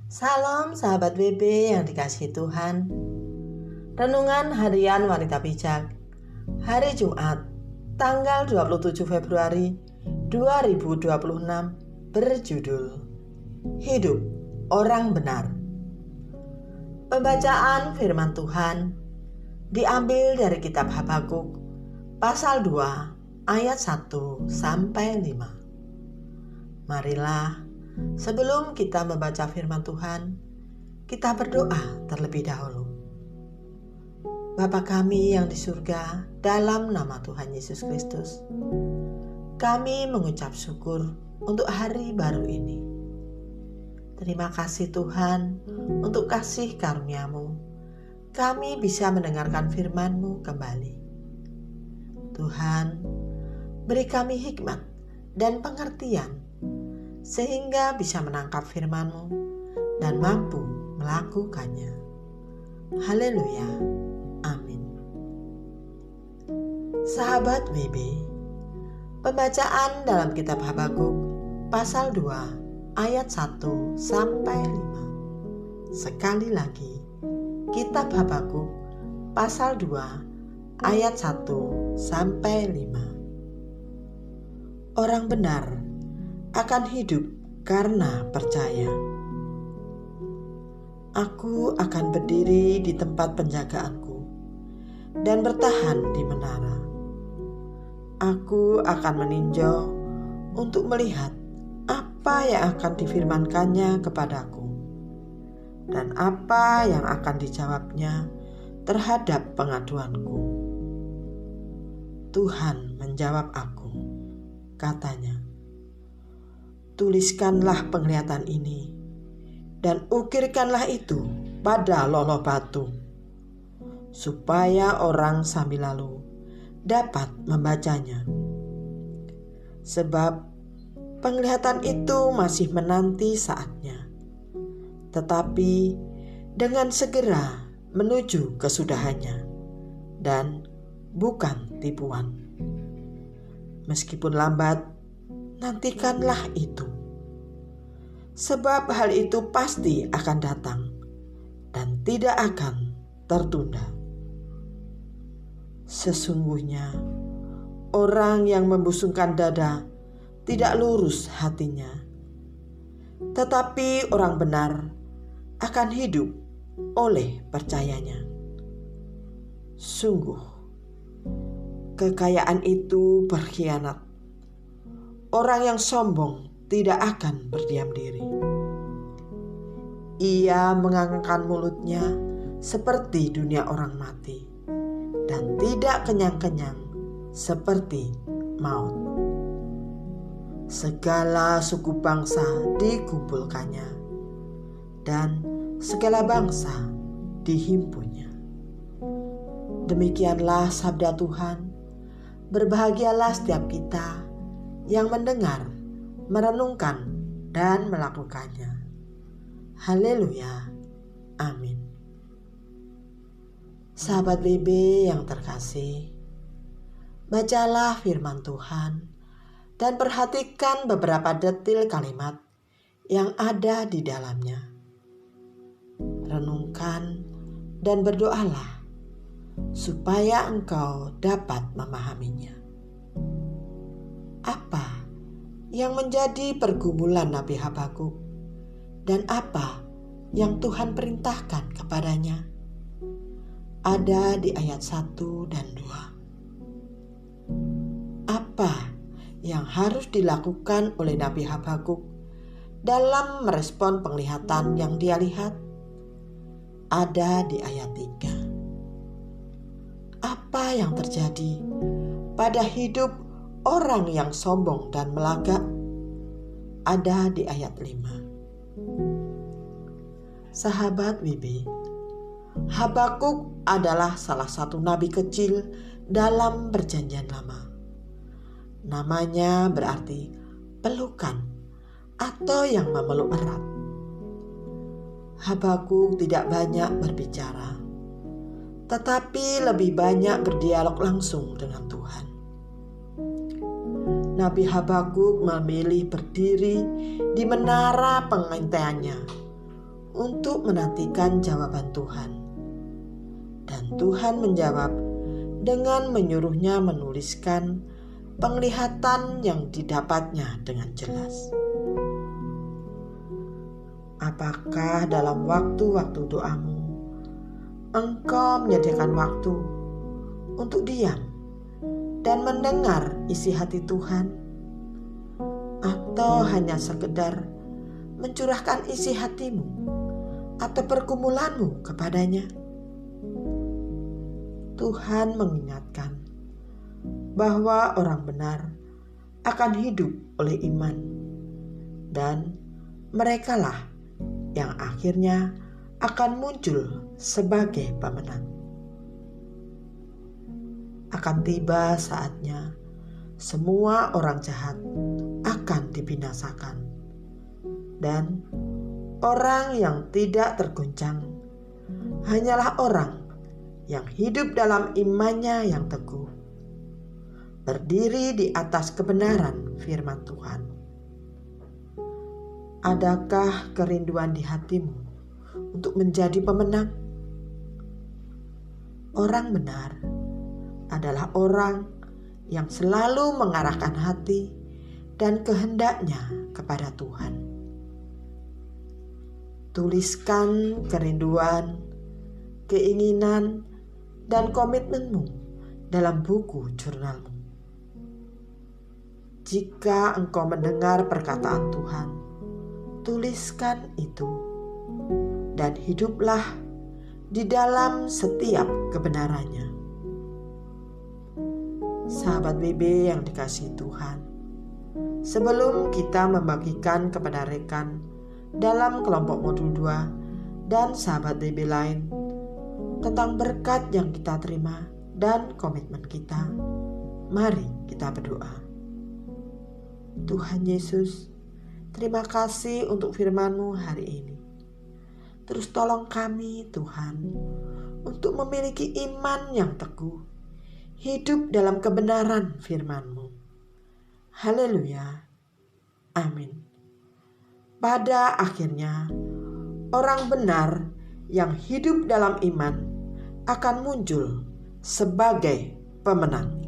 Salam sahabat BB yang dikasihi Tuhan. Renungan Harian Wanita Bijak hari Jumat tanggal 27 Februari 2026 berjudul Hidup Orang Benar. Pembacaan firman Tuhan diambil dari kitab Habakuk pasal 2 ayat 1 sampai 5. Marilah sebelum kita membaca firman Tuhan, kita berdoa terlebih dahulu. Bapa kami yang di surga, dalam nama Tuhan Yesus Kristus, kami mengucap syukur untuk hari baru ini. Terima kasih Tuhan untuk kasih karunia-Mu. Kami bisa mendengarkan firman-Mu kembali. Tuhan, beri kami hikmat dan pengertian sehingga bisa menangkap firman-Mu dan mampu melakukannya. Haleluya. Amin. Sahabat BB, pembacaan dalam kitab Habakuk pasal 2 ayat 1 sampai 5. Sekali lagi, kitab Habakuk pasal 2 ayat 1 sampai 5. Orang benar akan hidup karena percaya. Aku akan berdiri di tempat penjagaanku dan bertahan di menara. Aku akan meninjau untuk melihat apa yang akan difirmankannya kepadaku dan apa yang akan dijawabnya terhadap pengaduanku. Tuhan menjawab aku, katanya, tuliskanlah penglihatan ini dan ukirkanlah itu pada loloh batu, supaya orang sambil lalu dapat membacanya. Sebab penglihatan itu masih menanti saatnya, tetapi dengan segera menuju kesudahannya dan bukan tipuan. Meskipun lambat, nantikanlah itu, sebab hal itu pasti akan datang dan tidak akan tertunda. Sesungguhnya orang yang membusungkan dada tidak lurus hatinya, tetapi orang benar akan hidup oleh percayanya. Sungguh, kekayaan itu berkhianat. Orang yang sombong tidak akan berdiam diri. Ia mengangkat mulutnya seperti dunia orang mati dan tidak kenyang-kenyang seperti maut. Segala suku bangsa dikumpulkannya dan segala bangsa dihimpunnya. Demikianlah sabda Tuhan. Berbahagialah setiap kita yang mendengar, merenungkan, dan melakukannya. Haleluya. Amin. Sahabat BB yang terkasih, bacalah firman Tuhan dan perhatikan beberapa detil kalimat yang ada di dalamnya. Renungkan dan berdoalah supaya engkau dapat memahaminya. Apa yang menjadi pergumulan Nabi Habakuk dan apa yang Tuhan perintahkan kepadanya? Ada di ayat 1 dan 2. Apa yang harus dilakukan oleh Nabi Habakuk dalam merespon penglihatan yang dia lihat? Ada di ayat 3. Apa yang terjadi pada hidup orang yang sombong dan melagak? Ada di ayat 5. Sahabat BB, Habakuk adalah salah satu nabi kecil dalam Perjanjian Lama. Namanya berarti pelukan atau yang memeluk erat. Habakuk tidak banyak berbicara, tetapi lebih banyak berdialog langsung dengan Tuhan. Nabi Habakuk memilih berdiri di menara pengintaiannya untuk menantikan jawaban Tuhan. Dan Tuhan menjawab dengan menyuruhnya menuliskan penglihatan yang didapatnya dengan jelas. Apakah dalam waktu-waktu doamu engkau menyediakan waktu untuk diam dan mendengar isi hati Tuhan, atau hanya sekedar mencurahkan isi hatimu atau pergumulanmu kepadanya? Tuhan mengingatkan bahwa orang benar akan hidup oleh iman, dan merekalah yang akhirnya akan muncul sebagai pemenang. Akan tiba saatnya semua orang jahat akan dibinasakan, dan orang yang tidak tergoncang hanyalah orang yang hidup dalam imannya yang teguh, berdiri di atas kebenaran firman Tuhan. Adakah kerinduan di hatimu untuk menjadi pemenang? Orang benar adalah orang yang selalu mengarahkan hati dan kehendaknya kepada Tuhan. Tuliskan kerinduan, keinginan, dan komitmenmu dalam buku jurnalmu. Jika engkau mendengar perkataan Tuhan, tuliskan itu dan hiduplah di dalam setiap kebenarannya. Sahabat BB yang dikasihi Tuhan, sebelum kita membagikan kepada rekan dalam kelompok modul 2 dan sahabat BB lain tentang berkat yang kita terima dan komitmen kita, mari kita berdoa. Tuhan Yesus, terima kasih untuk firman-Mu hari ini. Terus tolong kami Tuhan untuk memiliki iman yang teguh, hidup dalam kebenaran firman-Mu. Haleluya. Amin. Pada akhirnya, orang benar yang hidup dalam iman akan muncul sebagai pemenang.